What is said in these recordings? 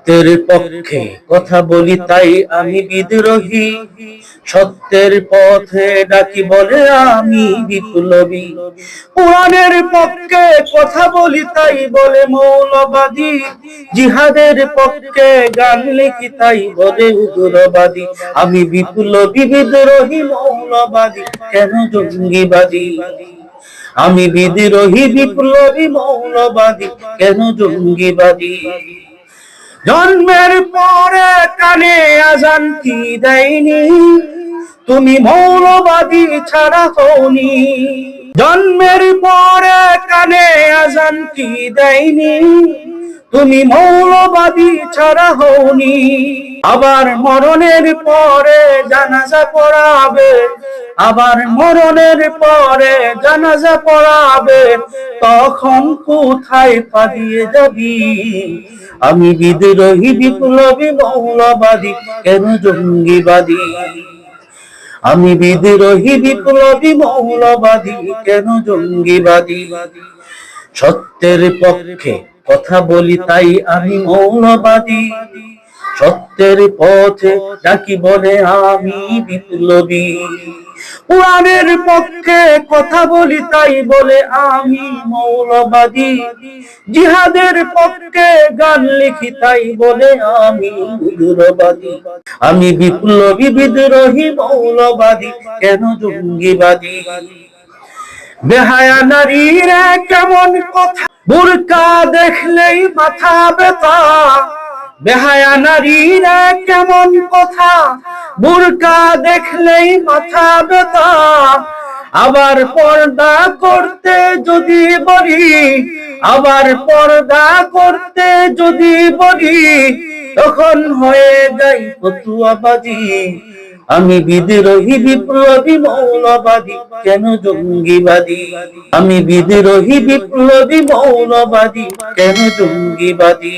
সত্যের পক্ষে কথা বলি তাই আমি বিদ্রোহী, সত্যের পথে ডাকি বলে আমি বিপ্লবী। কোরআনের পক্ষে কথা বলি তাই বলে মৌলবাদী, জিহাদের পক্ষে গান লিখি তাই বলে উগ্রবাদী। আমি বিপ্লবী, বিদ্রোহী, মৌলবাদী, কেন জঙ্গিবাদী? আমি বিদ্রোহী, বিপ্লবী, মৌলবাদী, কেন জঙ্গিবাদী? জন্মের পরে কানে আজান কি দেয়নি, তুমি মৌলবাদী ছাড়া হওনি। জন্মের পরে কানে আজান কি দেয়নি, তুমি মৌলবাদী ছাড়া হওনি। আবার মরণের পরে জানাজা পড়াবে, আবার মরণের পরে জানাজা পড়াবে, তখন কোথায় পালিয়ে যাবি? আমি বিদ্রোহী, বিপ্লবী, মৌলবাদী, কেন জঙ্গিবাদী? আমি বিদ্রোহী, বিপ্লবী, মৌলবাদী, কেন জঙ্গিবাদী? সত্যের পক্ষে কথা বলি তাই আমি মৌলবাদী, সত্যের পথে ডাকি বলে আমি বিপ্লবী। কোরআনের পক্ষে কথা বলি তাই বলে আমি মৌলবাদী, জিহাদের পক্ষে গান লিখি তাই বলে আমি উগ্রবাদী। আমি বিপ্লবী, বিদ্রোহী, মৌলবাদী, কেন জঙ্গিবাদী? বেহায়া নারীর কেমন কথা, বুরকা দেখলেই মাথা ব্যথা। বেহায়া নারীর কেমন কথা, বুরকা দেখলেই মাথা ব্যথা। আবার পর্দা করতে যদি বলি, আবার পর্দা করতে যদি বলি, তখন হয়ে যাই ফতুয়াবাজি। আমি বিদ্রোহী, বিপ্লবী, মৌলবাদী, কেন জঙ্গিবাদী? আমি বিদ্রোহী, বিপ্লবী, মৌলবাদী, কেন জঙ্গিবাদী?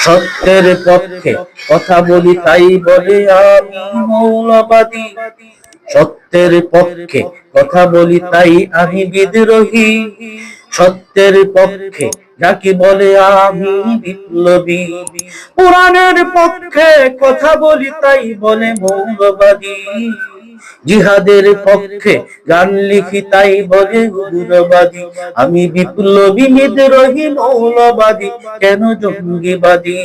সত্যের পক্ষে কথা বলি তাই বলে আমি মৌলবাদী, সত্যের পক্ষে কথা বলি তাই আমি বিদ্রোহী, সত্যের পক্ষে যাকে বলে আমি বিপ্লবী। কোরআনের পক্ষে কথা বলি তাই বলে মৌলবাদী, জিহাদের পক্ষে গান লিখি তাই বলে উগ্রবাদী। আমি বিপ্লবী, বিদ্রোহী, মৌলবাদী, কেন জঙ্গিবাদী?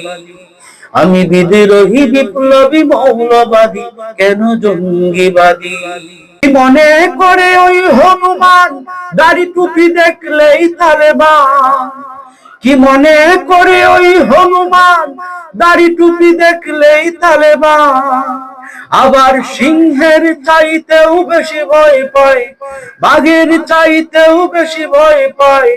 আমি বিদ্রোহী, বিপ্লবী, মৌলবাদী, কেন জঙ্গিবাদী? মনে করে ওই হনুমান দাড়ি টুপি দেখলেই তালেবান, কি মনে করে ওই হনুমান দাড়ি টুপি দেখলেই তালেবান। আবার সিংহের চাইতেও বেশি ভয় পায়, বাঘের চাইতেও বেশি ভয় পায়।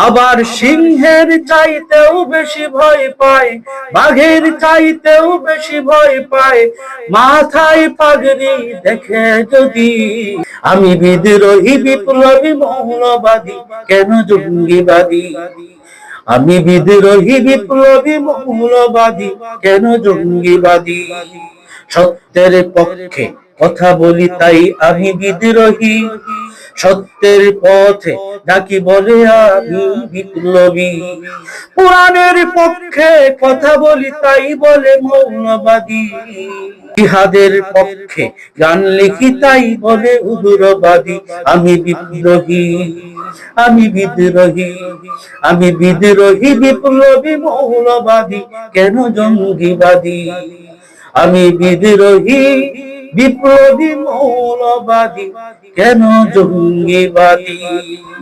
আবার সিংহের চাইতেও বেশি ভয় পায়, বাঘের চাইতেও বেশি ভয় পায়। মাথায় পাগড়ি দেখে যদি। আমি বিদ্রোহী, বিপ্লবী, মৌলবাদী, কেন জঙ্গিবাদী? আমি বিদ্রোহী, বিপ্লবী, মৌলবাদী, কেন জঙ্গিবাদী? সত্যের পক্ষে কথা বলি তাই আমি বিদ্রোহী, সত্যের পথে ডাকি বলে আমি বিপ্লবী। কোরআনের পক্ষে কথা বলি তাই বলে মৌলবাদী, জিহাদের পক্ষে গান লিখি তাই বলে উগ্রবাদী। আমি বিদ্রোহী, আমি বিদ্রোহী, আমি বিদ্রোহী, বিপ্লবী, মৌলবাদী, কেন জঙ্গিবাদী? আমি বিদ্রোহী, বিপ্লবী, মৌলবাদী, কেন জঙ্গিবাদী?